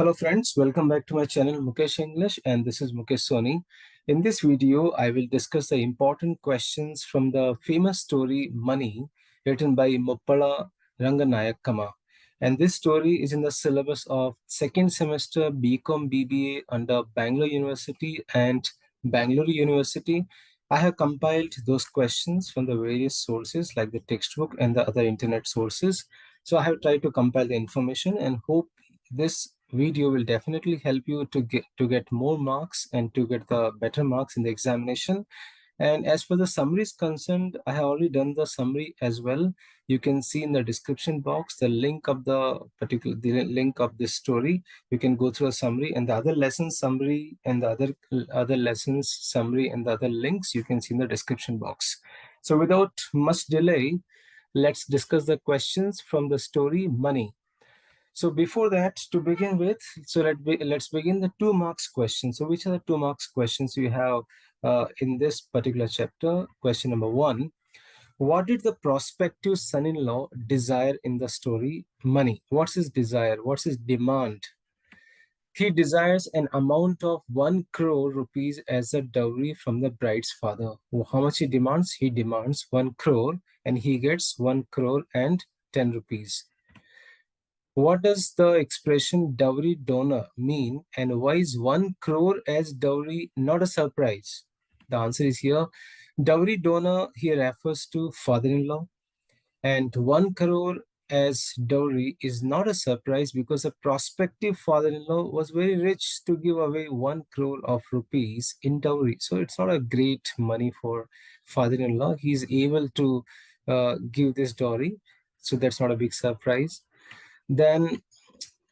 Hello friends, welcome back to my channel Mukesh English, and this is Mukesh Soni. In this video, I will discuss the important questions from the famous story Money, written by Muppala Ranganayakamma. And this story is in the syllabus of second semester BCom BBA under Bangalore University and Bangalore University. I have compiled those questions from the various sources like the textbook and the other internet sources. So I have tried to compile the information and hope this video will definitely help you to get more marks and to get the better marks in the examination. And as for the summary is concerned, I have already done the summary as well. You can see in the description box the link of the link of this story. You can go through a summary, and the other lessons summary and the other lessons summary and the other links you can see in the description box. So without much delay, let's discuss the questions from the story Money. So before that, to begin with, so let's begin the 2 marks question. So which are the 2 marks questions you have in this particular chapter? Question number 1. What did the prospective son-in-law desire in the story Money? What's his desire? What's his demand? He desires an amount of 1 crore rupees as a dowry from the bride's father. How much he demands? He demands 1 crore and he gets 1 crore and 10 rupees. What does the expression dowry donor mean, and why is 1 crore as dowry not a surprise? The answer is here. Dowry donor here refers to father-in-law, and 1 crore as dowry is not a surprise because a prospective father-in-law was very rich to give away 1 crore of rupees in dowry. So it's not a great money for father-in-law. He's able to give this dowry. So that's not a big surprise. Then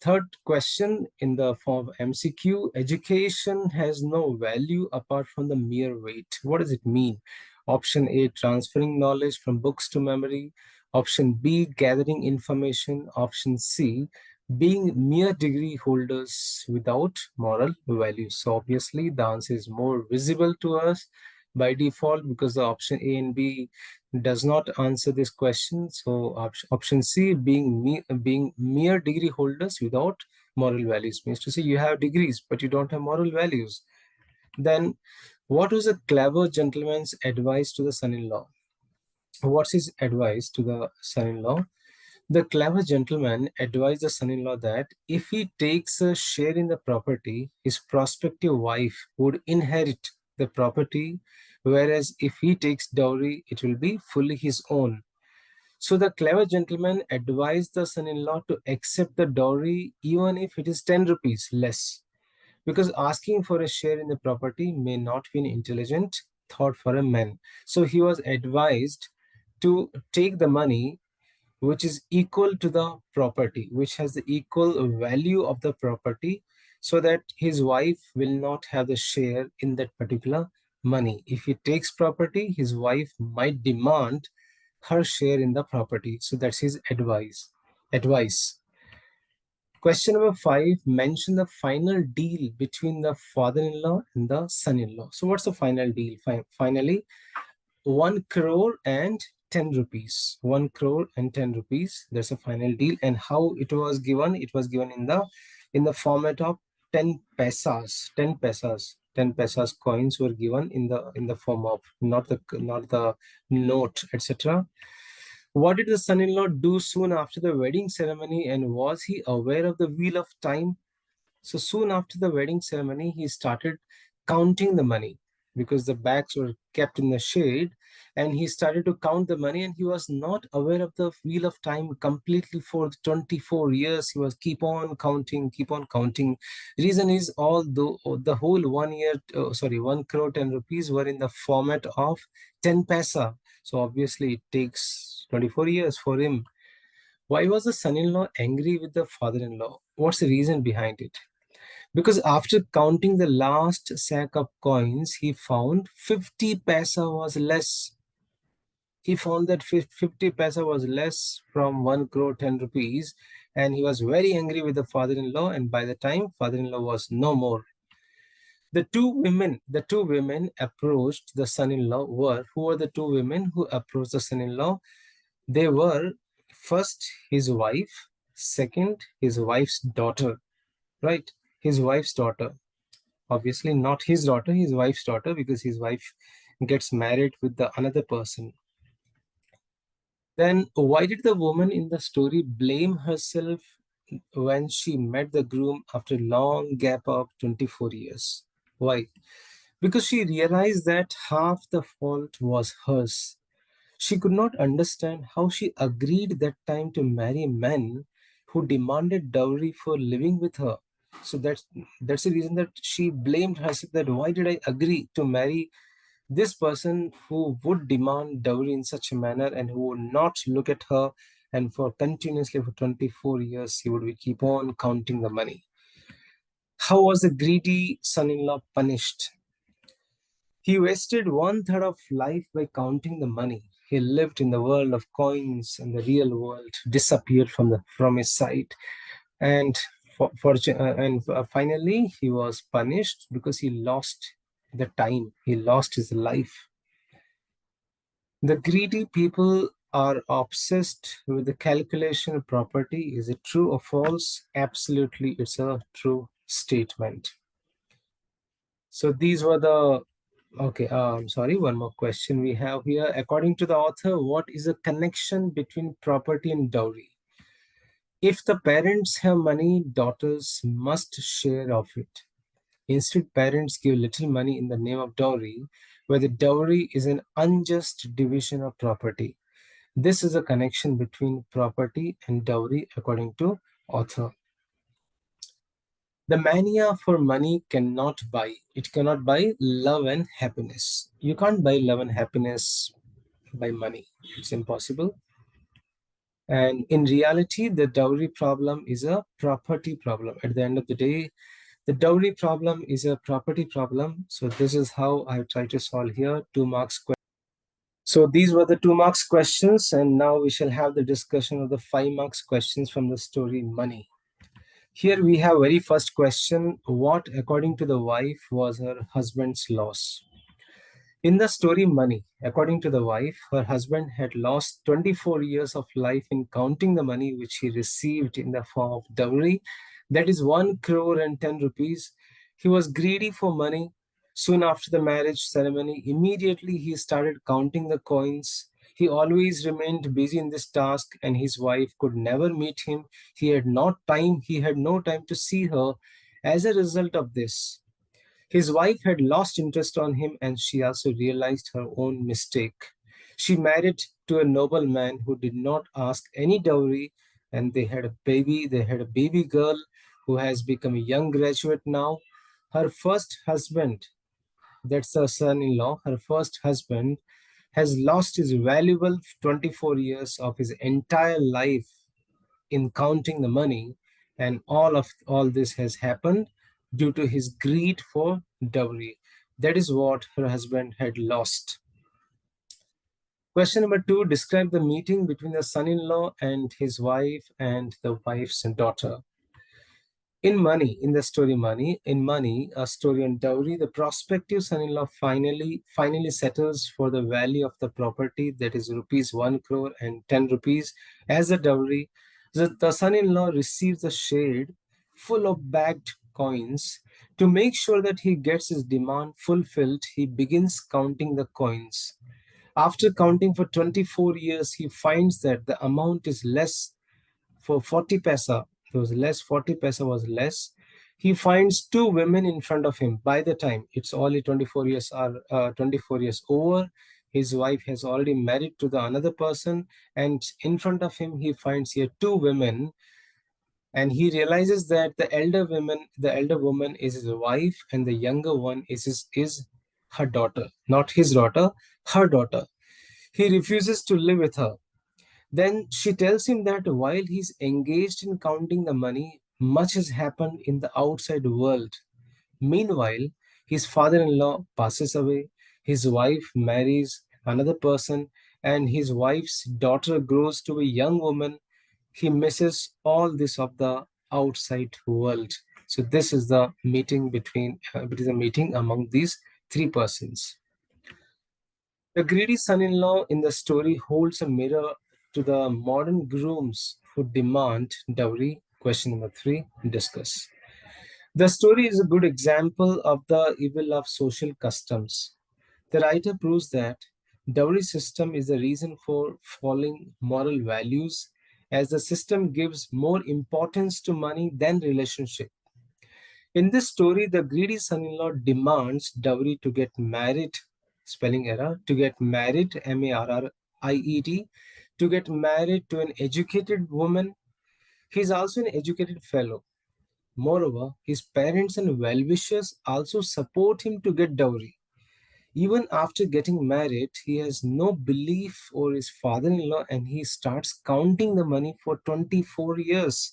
third question in the form of MCQ, education has no value apart from the mere weight. What does it mean? Option A, transferring knowledge from books to memory. Option B, gathering information. Option C, being mere degree holders without moral values. So obviously the answer is more visible to us by default because the option A and B does not answer this question. So option C, being mere degree holders without moral values, means to say you have degrees but you don't have moral values. Then what was a clever gentleman's advice to the son-in-law? What's his advice to the son-in-law? The clever gentleman advised the son-in-law that if he takes a share in the property, his prospective wife would inherit the property, whereas if he takes dowry, it will be fully his own. So the clever gentleman advised the son-in-law to accept the dowry even if it is 10 rupees less, because asking for a share in the property may not be an intelligent thought for a man. So he was advised to take the money which is equal to the property, which has the equal value of the property, so that his wife will not have the share in that particular money. If he takes property, his wife might demand her share in the property. So that's his advice. Question number 5, mention the final deal between the father-in-law and the son-in-law. So what's the final deal? Finally, 1 crore and 10 rupees. 1 crore and 10 rupees. That's a final deal. And how it was given? It was given in the format of 10 paisas. 10 paisas. 10 paisas coins were given in the form of not the note, etc. What did the son-in-law do soon after the wedding ceremony, and was he aware of the wheel of time? So soon after the wedding ceremony, he started counting the money because the bags were kept in the shade, and he started to count the money, and he was not aware of the wheel of time completely. For 24 years he was keep on counting. Reason is, although the whole 1 crore 10 rupees were in the format of 10 paisa, so obviously it takes 24 years for him. Why was the son-in-law angry with the father-in-law? What's the reason behind it? Because after counting the last sack of coins, he found 50 paisa was less. He found that 50 paisa was less from 1 crore 10 rupees, and he was very angry with the father-in-law, and by the time father-in-law was no more. The two women approached the son-in-law who were the 2 women who approached the son-in-law? They were, first, his wife, second, his wife's daughter. right? His wife's daughter. Obviously not his daughter, his wife's daughter, because his wife gets married with the another person. Then why did the woman in the story blame herself when she met the groom after a long gap of 24 years? Why? Because she realized that half the fault was hers. She could not understand how she agreed that time to marry men who demanded dowry for living with her. So that's the reason that she blamed herself, that why did I agree to marry this person who would demand dowry in such a manner and who would not look at her, and for continuously for 24 years he would keep on counting the money. How was the greedy son-in-law punished? He wasted one third of life by counting the money. He lived in the world of coins, and the real world disappeared from his sight. And finally, he was punished because he lost the time. He lost his life. The greedy people are obsessed with the calculation of property. Is it true or false? Absolutely, it's a true statement. So these were the okay. I'm sorry. One more question we have here. According to the author, what is the connection between property and dowry? If the parents have money, daughters must share of it. Instead, parents give little money in the name of dowry, where the dowry is an unjust division of property. This is a connection between property and dowry, according to author. The mania for money cannot buy. It cannot buy love and happiness. You can't buy love and happiness by money. It's impossible. And in reality, the dowry problem is a property problem. At the end of the day, the dowry problem is a property problem. So this is how I try to solve here. 2 marks question. So these were the 2 marks questions, and now we shall have the discussion of the 5 marks questions from the story Money. Here we have very first question. What, according to the wife, was her husband's loss? In the story Money, according to the wife, her husband had lost 24 years of life in counting the money which he received in the form of dowry, that is 1 crore and 10 rupees. He was greedy for money. Soon after the marriage ceremony, immediately he started counting the coins. He always remained busy in this task, and his wife could never meet him. He had no time to see her. As a result of this, his wife had lost interest on him, and she also realized her own mistake. She married to a noble man who did not ask any dowry, and they had a baby. They had a baby girl who has become a young graduate now. Her first husband, that's the son-in-law, her first husband has lost his valuable 24 years of his entire life in counting the money, and all this has happened due to his greed for dowry. That is what her husband had lost. Question number 2, describe the meeting between the son-in-law and his wife and the wife's daughter. In Money, in the story Money, a story on dowry, the prospective son-in-law finally settles for the value of the property, that is rupees 1 crore and 10 rupees as a dowry. The son-in-law receives a shade full of bagged coins. To make sure that he gets his demand fulfilled, he begins counting the coins. After counting for 24 years, he finds that the amount is less for 40 paisa. It was less, 40 paisa was less. He finds 2 women in front of him. By the time it's only 24 years over, his wife has already married to the another person, and in front of him he finds here 2 women, and he realizes that the elder woman is his wife, and the younger one is her daughter, not his daughter, her daughter. He refuses to live with her. Then she tells him that while he's engaged in counting the money, much has happened in the outside world. Meanwhile, his father-in-law passes away, his wife marries another person, and his wife's daughter grows to a young woman. He misses all this of the outside world. So this is the meeting among these 3 persons. The greedy son-in-law in the story holds a mirror to the modern grooms who demand dowry. Question number 3, discuss. The story is a good example of the evil of social customs. The writer proves that dowry system is the reason for falling moral values, as the system gives more importance to money than relationship. In this story, the greedy son-in-law demands dowry to get married, spelling error, to get married, M-A-R-R-I-E-D, to get married to an educated woman. He is also an educated fellow. Moreover, his parents and well-wishers also support him to get dowry. Even after getting married, he has no belief over his father-in-law and he starts counting the money for 24 years.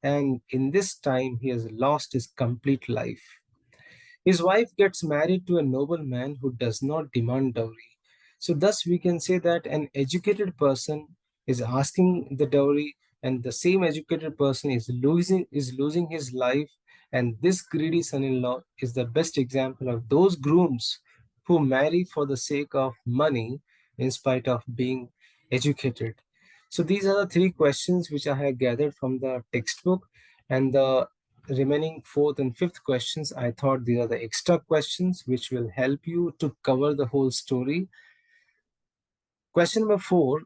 And in this time, he has lost his complete life. His wife gets married to a nobleman who does not demand dowry. So, thus, we can say that an educated person is asking the dowry, and the same educated person is losing his life. And this greedy son-in-law is the best example of those grooms who marry for the sake of money in spite of being educated. So, these are the three questions which I have gathered from the textbook, and the remaining fourth and fifth questions, I thought these are the extra questions which will help you to cover the whole story. Question number 4,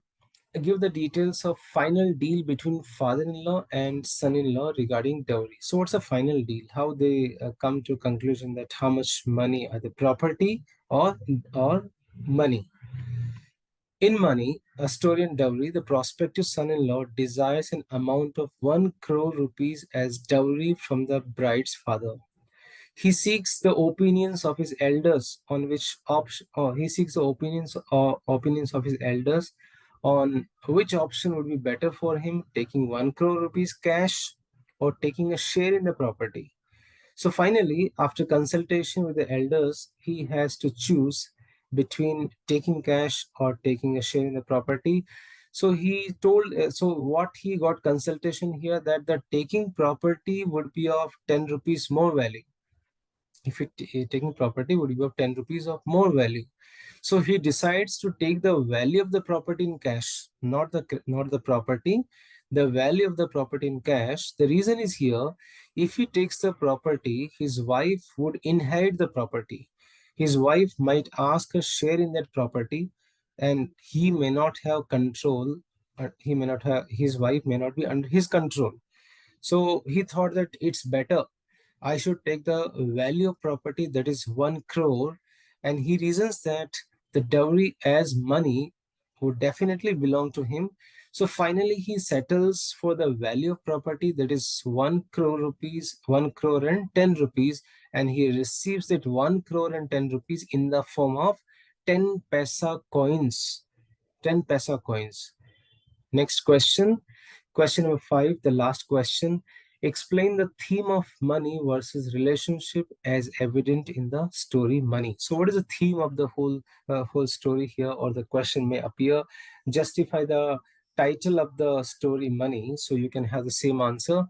give the details of final deal between father-in-law and son-in-law regarding dowry. So what's a final deal? How they come to conclusion that how much money are the property or money. In money, a story in dowry, the prospective son-in-law desires an amount of 1 crore rupees as dowry from the bride's father. He seeks the opinions of his elders on which option, or he seeks the opinions of his elders on which option would be better for him, taking 1 crore rupees cash or taking a share in the property. So finally, after consultation with the elders, he has to choose between taking cash or taking a share in the property. So he told, so what he got consultation here, that the taking property would be of 10 rupees more value. If taking property would be of 10 rupees of more value. So he decides to take the value of the property in cash, not the property, the value of the property in cash. The reason is here, if he takes the property, his wife would inherit the property. His wife might ask a share in that property, and he may not have control. He may not have, his wife may not be under his control. So he thought that it's better I should take the value of property, that is 1 crore, and he reasons that the dowry as money would definitely belong to him. So finally, he settles for the value of property, that is 1 crore rupees, 1 crore and 10 rupees, and he receives that 1 crore and 10 rupees in the form of 10 paisa coins. 10 paisa coins. Next question. Question number 5, the last question. Explain the theme of money versus relationship as evident in the story money. So what is the theme of the whole story here, or the question may appear? Justify the title of the story money so you can have the same answer.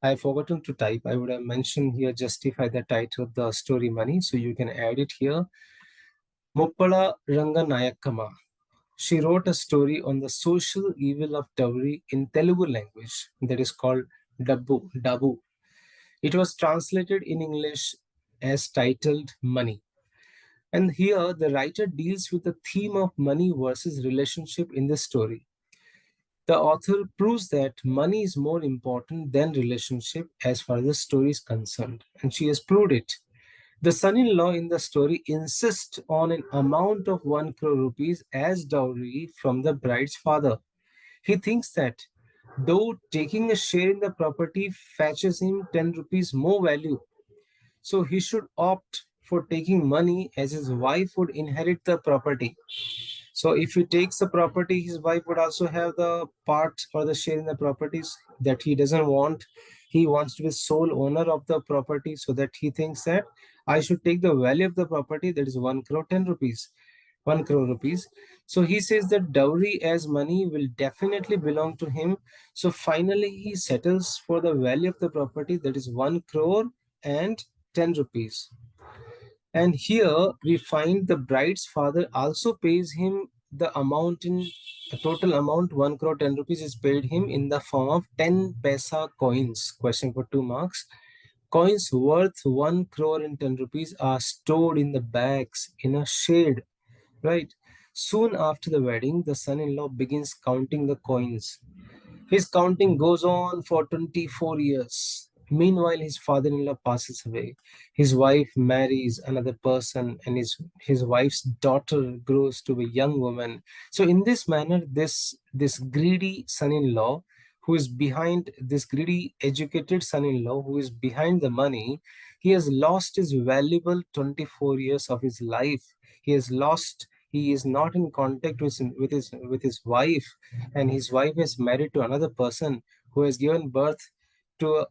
I have forgotten to type. I would have mentioned here justify the title of the story money, so you can add it here. Muppala Ranganayakamma. She wrote a story on the social evil of dowry in Telugu language, that is called Dabu. It was translated in English as titled Money. And here the writer deals with the theme of money versus relationship in the story. The author proves that money is more important than relationship as far as the story is concerned, and she has proved it. The son-in-law in the story insists on an amount of 1 crore rupees as dowry from the bride's father. He thinks that though taking a share in the property fetches him 10 rupees more value, so he should opt for taking money, as his wife would inherit the property. So if he takes the property, his wife would also have the part or the share in the properties that he doesn't want. He wants to be sole owner of the property, so that he thinks that I should take the value of the property, that is 1 crore 10 rupees. 1 crore rupees. So he says that dowry as money will definitely belong to him. So finally he settles for the value of the property, that is 1 crore and 10 rupees. And here we find the bride's father also pays him the amount in the total amount 1 crore 10 rupees is paid him in the form of 10 paisa coins. Question for 2 marks. Coins worth 1 crore and 10 rupees are stored in the bags in a shade, right? Soon after the wedding, the son-in-law begins counting the coins. His counting goes on for 24 years. Meanwhile, his father-in-law passes away. His wife marries another person, and his wife's daughter grows to a young woman. So, in this manner, this greedy son-in-law, who is behind this greedy, educated son-in-law, who is behind the money, he has lost his valuable 24 years of his life. He has lost. He is not in contact with his wife, and his wife is married to another person who has given birth to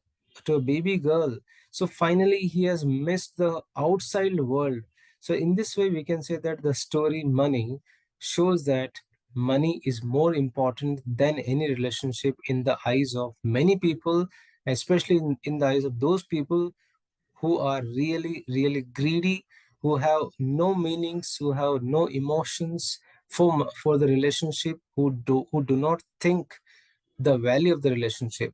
a baby girl. So finally he has missed the outside world. So in this way we can say that the story Money shows that money is more important than any relationship in the eyes of many people, especially in the eyes of those people who are really, really greedy, who have no meanings, who have no emotions for the relationship, who do not think the value of the relationship.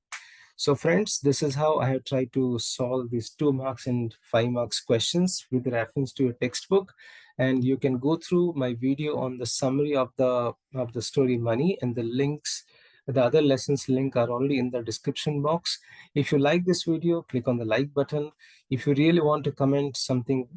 So friends, this is how I have tried to solve these 2 marks and 5 marks questions with reference to your textbook. And you can go through my video on the summary of the story Money, and the links, the other lessons link are already in the description box. If you like this video, click on the like button. If you really want to comment something,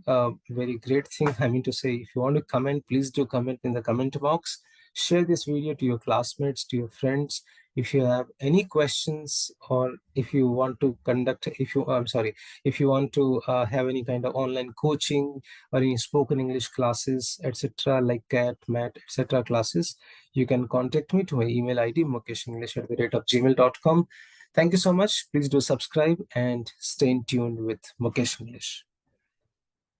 very great thing, I mean to say, if you want to comment, please do comment in the comment box. Share this video to your classmates, to your friends. If you have any questions, or if you want to conduct, if you want to have any kind of online coaching or any spoken English classes, etc., like CAT, MAT, etc. classes, you can contact me to my email ID, mukesh@gmail.com. Thank you so much. Please do subscribe and stay tuned with Mukesh English.